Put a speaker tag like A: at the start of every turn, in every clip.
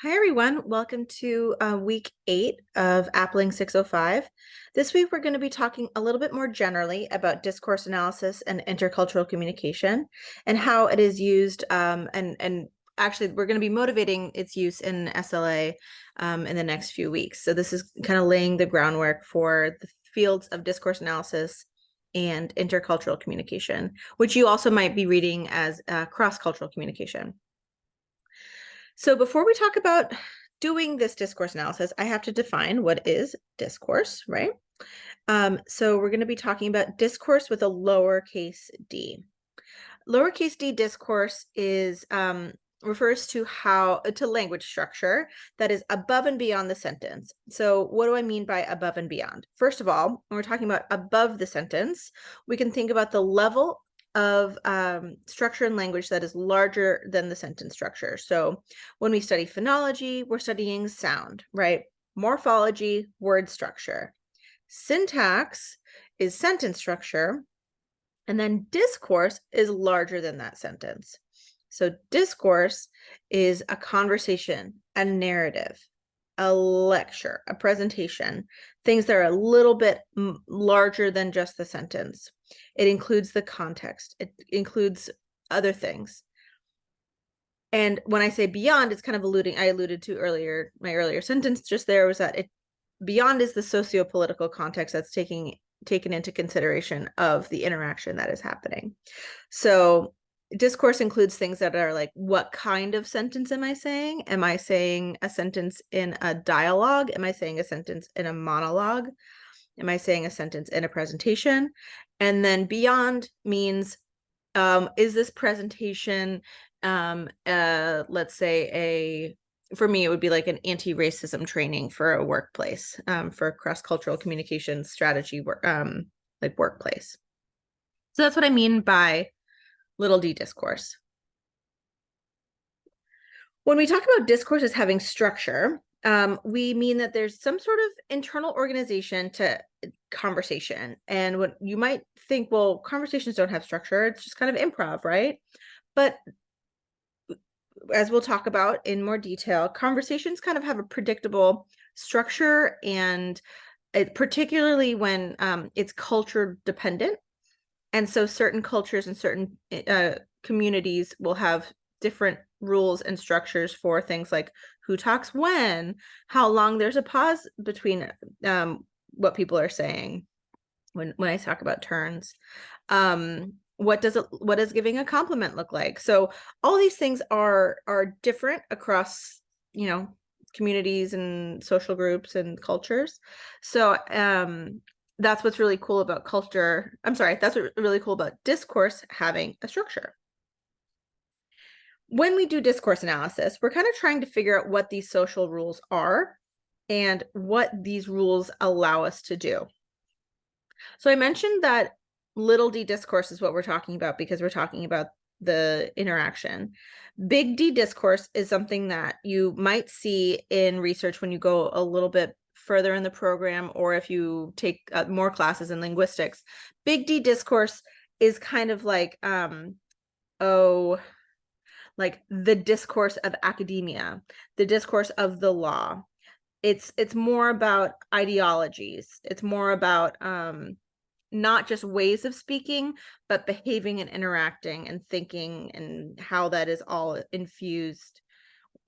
A: Hi, everyone. Welcome to week 8 of APLING605. This week, we're going to be talking a little bit more generally about discourse analysis and intercultural communication and how it is used. And actually, we're going to be motivating its use in SLA in the next few weeks. So this is kind of laying the groundwork for the fields of discourse analysis and intercultural communication, which you also might be reading as cross-cultural communication. So before we talk about doing this discourse analysis, I have to define what is discourse, right? So we're going to be talking about discourse with a lowercase d. Lowercase d discourse is refers to language structure that is above and beyond the sentence. So what do I mean by above and beyond? First of all, when we're talking about above the sentence, we can think about the level of structure and language that is larger than the sentence structure. So when we study phonology, we're studying sound, right? Morphology, word structure. Syntax is sentence structure, and then discourse is larger than that sentence. So discourse is a conversation, a narrative, a lecture, a presentation, things that are a little bit larger than just the sentence. It includes the context. It includes other things. And when I say beyond, it's kind of I alluded to earlier, my earlier sentence just there was that beyond is the socio-political context that's taken into consideration of the interaction that is happening. So discourse includes things that are like, what kind of sentence am I saying? Am I saying a sentence in a dialogue? Am I saying a sentence in a monologue? Am I saying a sentence in a presentation? And then beyond means, is this presentation, let's say for me, it would be like an anti-racism training for a workplace, for cross-cultural communication strategy, like workplace. So that's what I mean by little d discourse. When we talk about discourse as having structure, we mean that there's some sort of internal organization to conversation. And what you might think, well, conversations don't have structure. It's just kind of improv, right? But as we'll talk about in more detail, conversations kind of have a predictable structure, and particularly when it's culture dependent. And so certain cultures and certain communities will have different rules and structures for things like who talks when, how long there's a pause between what people are saying when I talk about turns. What does giving a compliment look like? So all these things are different across, communities and social groups and cultures. So that's what's really cool about culture. That's what's really cool about discourse having a structure. When we do discourse analysis, we're kind of trying to figure out what these social rules are and what these rules allow us to do. So I mentioned that little d discourse is what we're talking about because we're talking about the interaction. Big D discourse is something that you might see in research when you go a little bit further in the program, or if you take more classes in linguistics. Big D discourse is kind of like, like the discourse of academia, the discourse of the law. It's more about ideologies. It's more about not just ways of speaking, but behaving and interacting and thinking, and how that is all infused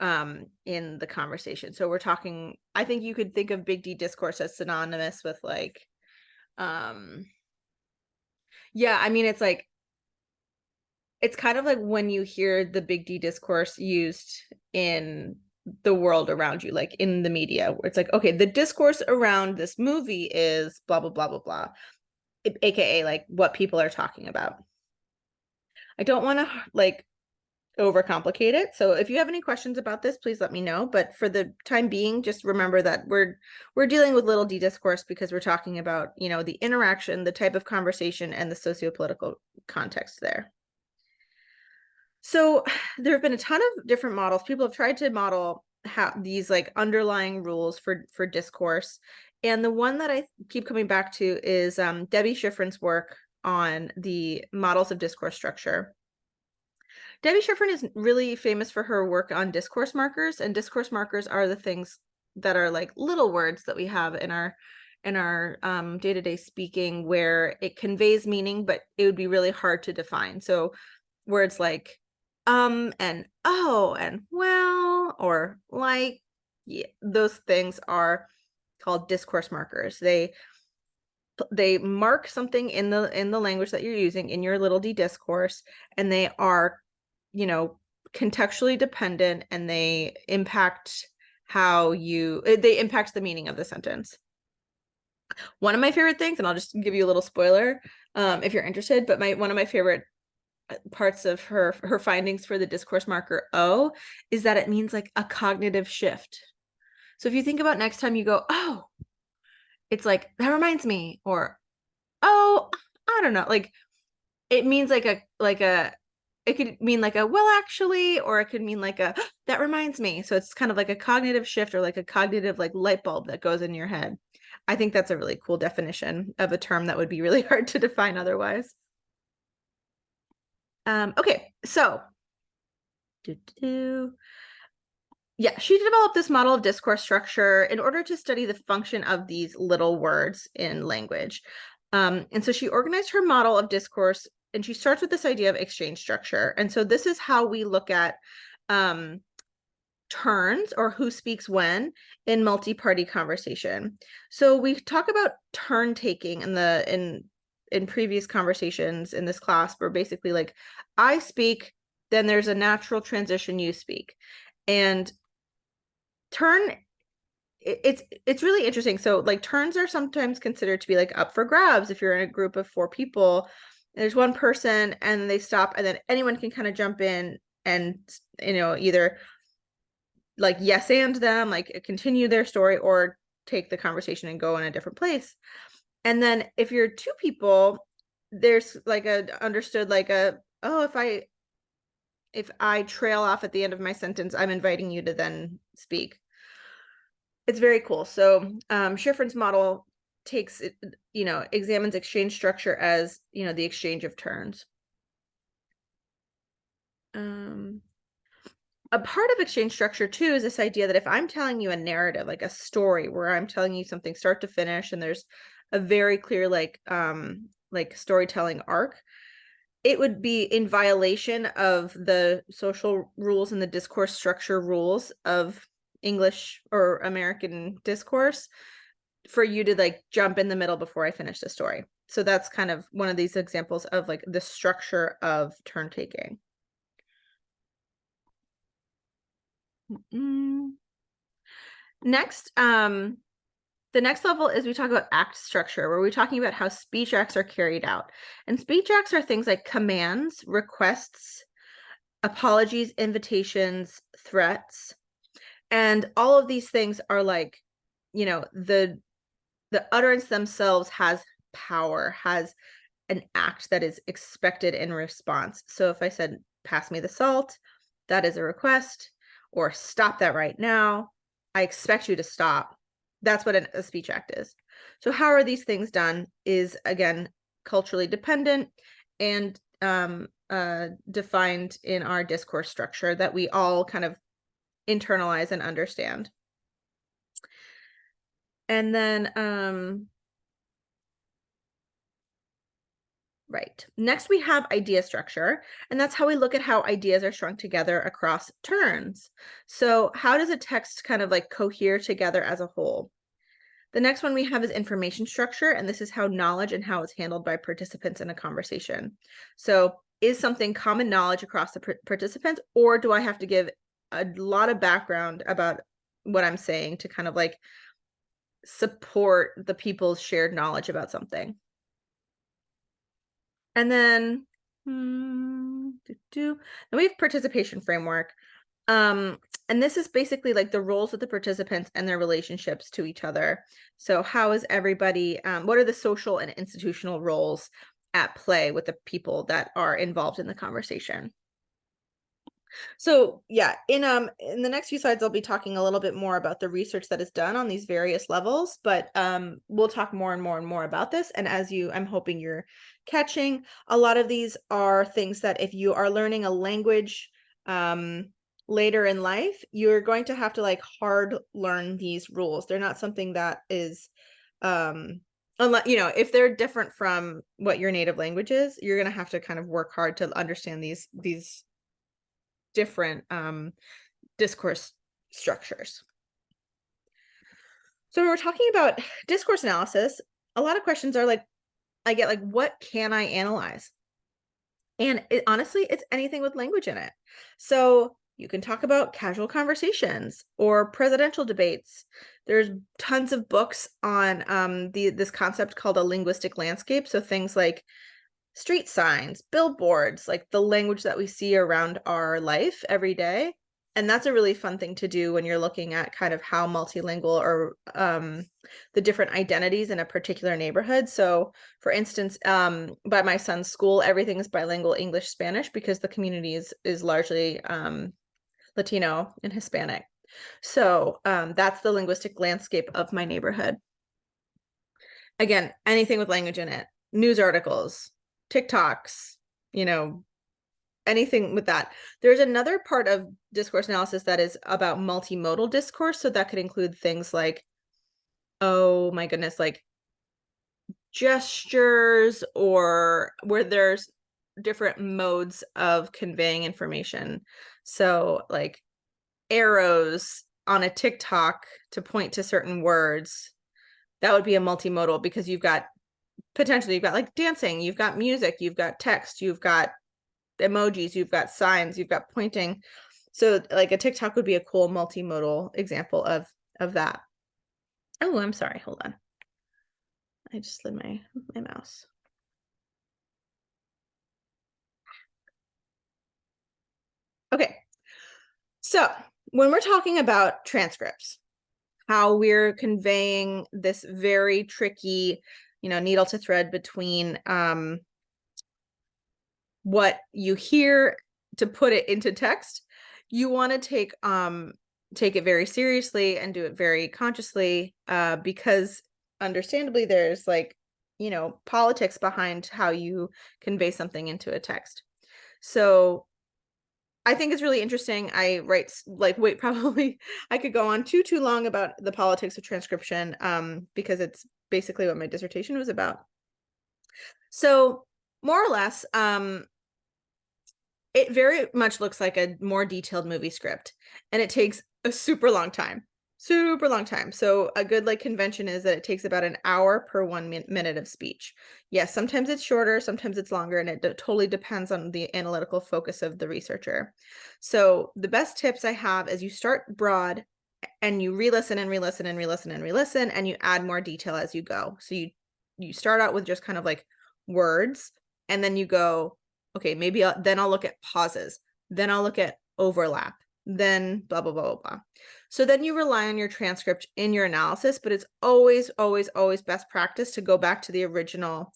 A: in the conversation. So we're talking, I think you could think of big D discourse as synonymous with like, yeah, I mean, it's kind of like when you hear the big D discourse used in the world around you, like in the media, where it's like, okay, the discourse around this movie is blah, blah, blah, blah, blah, AKA like what people are talking about. I don't want to like overcomplicate it. So if you have any questions about this, please let me know. But for the time being, just remember that we're dealing with little d discourse because we're talking about, the interaction, the type of conversation, and the socio-political context there. So there have been a ton of different models. People have tried to model how these like underlying rules for discourse. And the one that I keep coming back to is Debbie Schifrin's work on the models of discourse structure. Debbie Shiffrin is really famous for her work on discourse markers, and discourse markers are the things that are like little words that we have in our day-to-day speaking where it conveys meaning, but it would be really hard to define. So words like and oh and well or like, yeah, those things are called discourse markers. They mark something in the language that you're using in your little d discourse, and they are, you know, contextually dependent, and they impact they impact the meaning of the sentence. One of my favorite things, and I'll just give you a little spoiler if you're interested, but one of my favorite parts of her findings for the discourse marker O is that it means like a cognitive shift. So if you think about next time you go, oh, it's like, that reminds me, or, oh, I don't know, like it means like it could mean like a, well, actually, or it could mean like a, that reminds me. So it's kind of like a cognitive shift, or like a cognitive like light bulb that goes in your head. I think that's a really cool definition of a term that would be really hard to define otherwise. Okay, so yeah, she developed this model of discourse structure in order to study the function of these little words in language. And so she organized her model of discourse, and she starts with this idea of exchange structure. And so this is how we look at turns, or who speaks when, in multi-party conversation. So we talk about turn taking in previous conversations in this class, where basically like I speak, then there's a natural transition, you speak. And turn, it's really interesting. So like turns are sometimes considered to be like up for grabs. If you're in a group of 4 people, there's one person and they stop, and then anyone can kind of jump in and, you know, either like yes and them, like continue their story, or take the conversation and go in a different place. And then if you're 2 people, there's like a understood like a, oh, if I trail off at the end of my sentence, I'm inviting you to then speak. It's very cool. So Shiffrin's model takes it, you know, examines exchange structure as, you know, the exchange of turns. A part of exchange structure too is this idea that if I'm telling you a narrative, like a story where I'm telling you something start to finish, and there's a very clear like storytelling arc, it would be in violation of the social rules and the discourse structure rules of English or American discourse for you to like jump in the middle before I finish the story. So that's kind of one of these examples of like the structure of turn taking. Next, the next level is we talk about act structure, where we're talking about how speech acts are carried out. And speech acts are things like commands, requests, apologies, invitations, threats. And all of these things are like, you know, the utterance themselves has power, has an act that is expected in response. So if I said, pass me the salt, that is a request, or stop that right now, I expect you to stop. That's what a speech act is. So how are these things done is, again, culturally dependent and defined in our discourse structure that we all kind of internalize and understand. And then right. Next, we have idea structure, and that's how we look at how ideas are strung together across turns. So how does a text kind of like cohere together as a whole? The next one we have is information structure, and this is how knowledge and how it's handled by participants in a conversation. So is something common knowledge across the participants, or do I have to give a lot of background about what I'm saying to kind of like support the people's shared knowledge about something? And then, then we have participation framework. And this is basically like the roles of the participants and their relationships to each other. So how is everybody, what are the social and institutional roles at play with the people that are involved in the conversation? So yeah, in the next few slides, I'll be talking a little bit more about the research that is done on these various levels, but we'll talk more and more and more about this. And I'm hoping you're catching, a lot of these are things that if you are learning a language later in life, you're going to have to like hard learn these rules. They're not something that is unless, if they're different from what your native language is, you're going to have to kind of work hard to understand these different discourse structures. So when we're talking about discourse analysis, a lot of questions are like, I get like, what can I analyze? And honestly, it's anything with language in it. So you can talk about casual conversations or presidential debates. There's tons of books on this concept called a linguistic landscape. So things like street signs, billboards, like the language that we see around our life every day. And that's a really fun thing to do when you're looking at kind of how multilingual or the different identities in a particular neighborhood. So for instance, by my son's school, everything is bilingual English, Spanish, because the community is largely Latino and Hispanic. So that's the linguistic landscape of my neighborhood. Again, anything with language in it, news articles, TikToks, anything with that. There's another part of discourse analysis that is about multimodal discourse. So that could include things like, oh my goodness, like gestures, or where there's different modes of conveying information. So like arrows on a TikTok to point to certain words, that would be a multimodal, because you've got like dancing, you've got music, you've got text, you've got emojis, you've got signs, you've got pointing. So like a TikTok would be a cool multimodal example of that. Oh, I'm sorry, hold on. I just slid my mouse. Okay, so when we're talking about transcripts, how we're conveying this very tricky, needle to thread between what you hear to put it into text, you want to take it very seriously and do it very consciously, because understandably there's like, politics behind how you convey something into a text. So I think it's really interesting. I write like, wait, probably I could go on too long about the politics of transcription, because it's basically what my dissertation was about. So more or less, it very much looks like a more detailed movie script, and it takes a super long time. So a good like convention is that it takes about an hour per 1 minute of speech. Yes, sometimes it's shorter, sometimes it's longer, and it totally depends on the analytical focus of the researcher. So the best tips I have is you start broad and you re-listen and re-listen and re-listen and re-listen, and you add more detail as you go. So you start out with just kind of like words, and then you go, okay, maybe then I'll look at pauses, then I'll look at overlap, then blah, blah, blah, blah, blah. So then you rely on your transcript in your analysis, but it's always, always, always best practice to go back to the original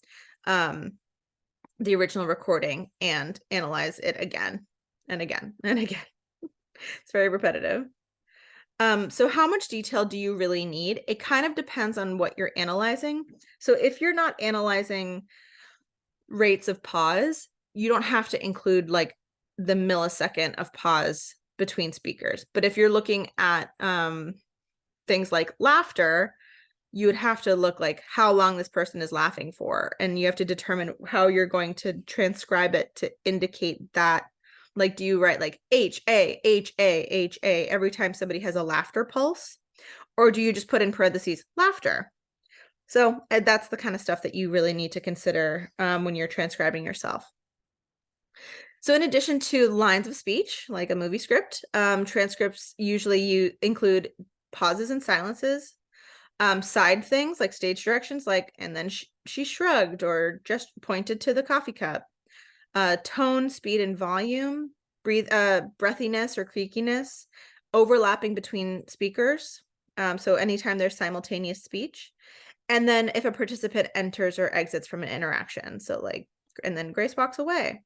A: recording and analyze it again and again and again. It's very repetitive. So how much detail do you really need? It kind of depends on what you're analyzing. So if you're not analyzing rates of pause, you don't have to include like the millisecond of pause between speakers. But if you're looking at things like laughter, you would have to look like how long this person is laughing for, and you have to determine how you're going to transcribe it to indicate that. Like, do you write like H-A, H-A, H-A every time somebody has a laughter pulse? Or do you just put in parentheses laughter? So that's the kind of stuff that you really need to consider when you're transcribing yourself. So in addition to lines of speech, like a movie script, transcripts usually include pauses and silences, side things like stage directions, like, and then she shrugged or just pointed to the coffee cup, tone, speed, and volume, breathiness or creakiness, overlapping between speakers. So anytime there's simultaneous speech. And then if a participant enters or exits from an interaction, so like, and then Grace walks away.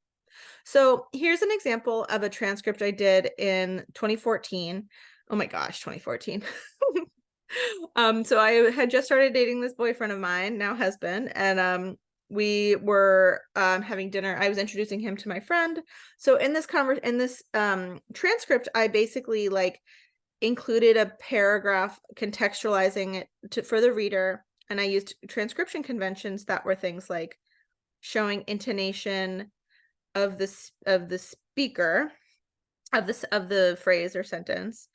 A: So here's an example of a transcript I did in 2014. Oh my gosh, 2014. So I had just started dating this boyfriend of mine, now husband, and we were having dinner. I was introducing him to my friend. So in this transcript, I basically like included a paragraph contextualizing it for the reader, and I used transcription conventions that were things like showing intonation of the speaker of the phrase or sentence,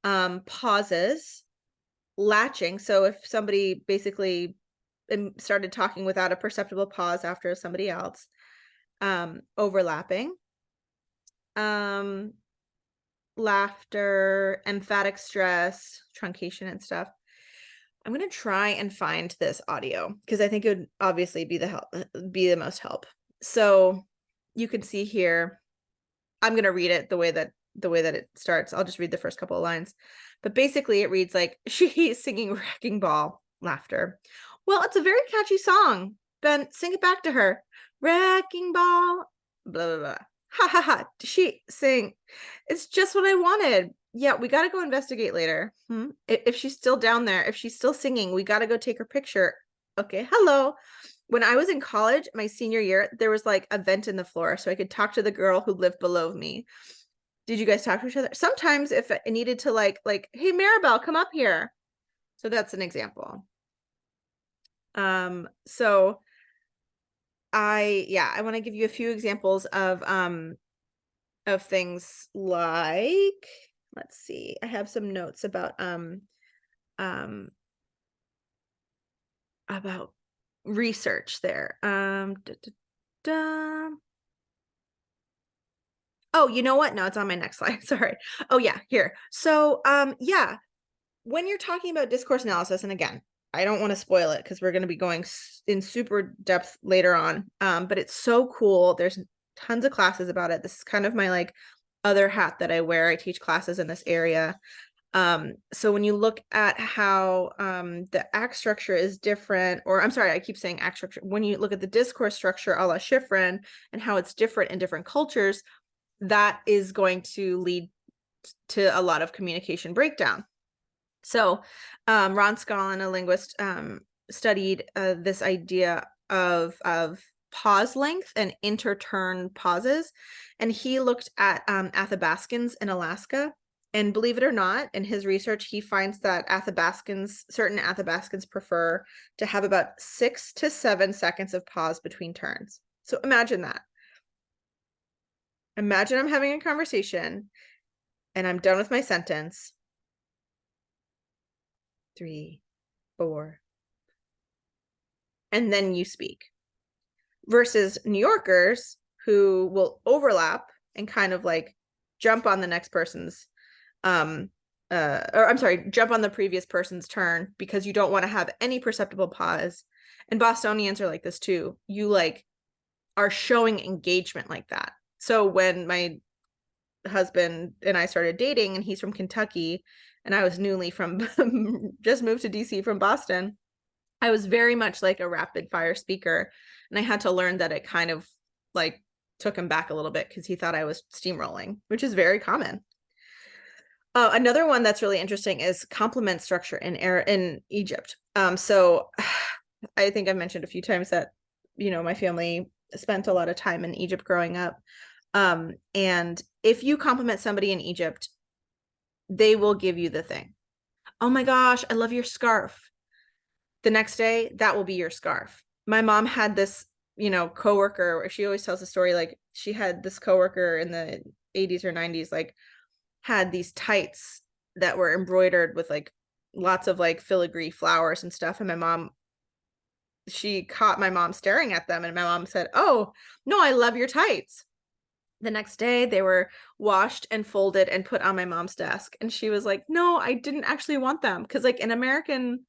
A: pauses, latching. So if somebody basically started talking without a perceptible pause after somebody else, overlapping, laughter, emphatic stress, truncation and stuff. I'm going to try and find this audio because I think it would obviously be the most help. So you can see here, I'm going to read it the way that it starts. I'll just read the first couple of lines. But basically it reads like, she's singing Wrecking Ball, laughter. Well, it's a very catchy song. Ben, sing it back to her. Wrecking Ball, blah, blah, blah. Ha ha ha. She sing. It's just what I wanted. Yeah, we got to go investigate later. If she's still down there, if she's still singing, we got to go take her picture. Okay, hello. When I was in college, my senior year, there was like a vent in the floor so I could talk to the girl who lived below me. Did you guys talk to each other? Sometimes if it needed to like, hey, Maribel, come up here. So that's an example. So I want to give you a few examples of things like, let's see, I have some notes about research there. Oh, you know what? No, it's on my next slide. Sorry. Oh yeah, here. So yeah, when you're talking about discourse analysis, and again, I don't want to spoil it because we're going to be going in super depth later on, but it's so cool. There's tons of classes about it. This is kind of my like other hat that I wear. I teach classes in this area. So when you look at how the act structure is different, or I'm sorry, I keep saying act structure. When you look at the discourse structure a la Schifrin and how it's different in different cultures, that is going to lead to a lot of communication breakdown. So Ron Scollin, a linguist, studied this idea of pause length and interturn pauses. And he looked at Athabascans in Alaska. And believe it or not, in his research, he finds that certain Athabascans prefer to have about 6 to 7 seconds of pause between turns. So imagine that. Imagine I'm having a conversation and I'm done with my sentence. 3, 4, and then you speak. Versus New Yorkers who will overlap and kind of like jump on the next person's jump on the previous person's turn because you don't want to have any perceptible pause. And Bostonians are like this too. You like are showing engagement like that. So when my husband and I started dating, and he's from Kentucky and I was newly from just moved to DC from Boston, I was very much like a rapid fire speaker, and I had to learn that it kind of like took him back a little bit because he thought I was steamrolling, which is very common. Another one that's really interesting is complement structure in Egypt. So I think I've mentioned a few times that, my family spent a lot of time in Egypt growing up. And if you compliment somebody in Egypt, they will give you the thing. Oh my gosh, I love your scarf. The next day, that will be your scarf. My mom had this, coworker where she always tells a story, like she had this coworker in the 80s or 90s, like had these tights that were embroidered with like lots of like filigree flowers and stuff. And she caught my mom staring at them, and my mom said, "Oh, no, I love your tights." The next day they were washed and folded and put on my mom's desk. And she was like, "No, I didn't actually want them." Because like in American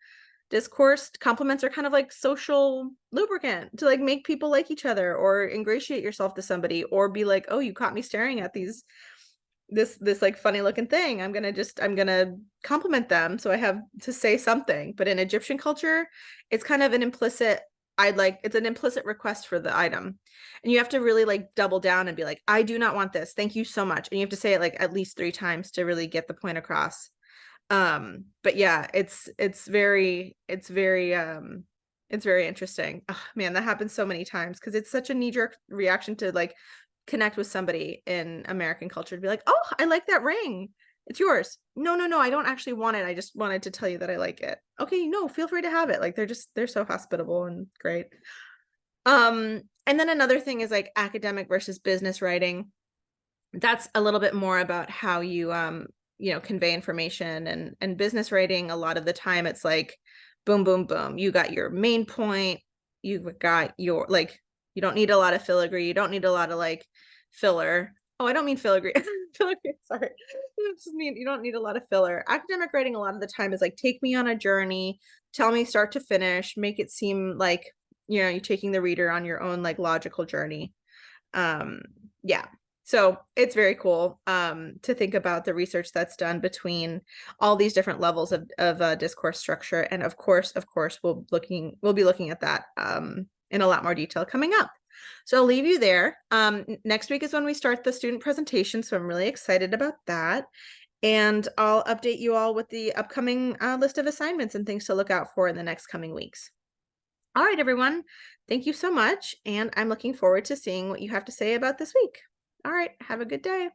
A: discourse, compliments are kind of like social lubricant to like make people like each other or ingratiate yourself to somebody, or be like, "Oh, you caught me staring at this like funny looking thing. I'm gonna compliment them, so I have to say something." But in Egyptian culture, it's kind of an implicit it's an implicit request for the item. And you have to really like double down and be like, I do not want this. Thank you so much. And you have to say it like at least 3 times to really get the point across. But yeah, it's very interesting. Oh, man, that happens so many times because it's such a knee-jerk reaction to like connect with somebody in American culture to be like, oh, I like that ring. It's yours. No, no, no, I don't actually want it. I just wanted to tell you that I like it. Okay, no, feel free to have it. Like they're so hospitable and great. And then another thing is like academic versus business writing. That's a little bit more about how you convey information, and business writing, a lot of the time it's like boom, boom, boom. You got your main point, you've got your like, you don't need a lot of filigree, you don't need a lot of like filler. Oh, I don't mean filigree. Filigree, sorry. I just mean you don't need a lot of filler. Academic writing a lot of the time is like, take me on a journey, tell me start to finish, make it seem like, you're taking the reader on your own like logical journey. Yeah. So it's very cool to think about the research that's done between all these different levels of discourse structure. And of course, we'll be looking at that in a lot more detail coming up. So I'll leave you there. Next week is when we start the student presentation. So I'm really excited about that. And I'll update you all with the upcoming list of assignments and things to look out for in the next coming weeks. All right, everyone. Thank you so much. And I'm looking forward to seeing what you have to say about this week. All right. Have a good day.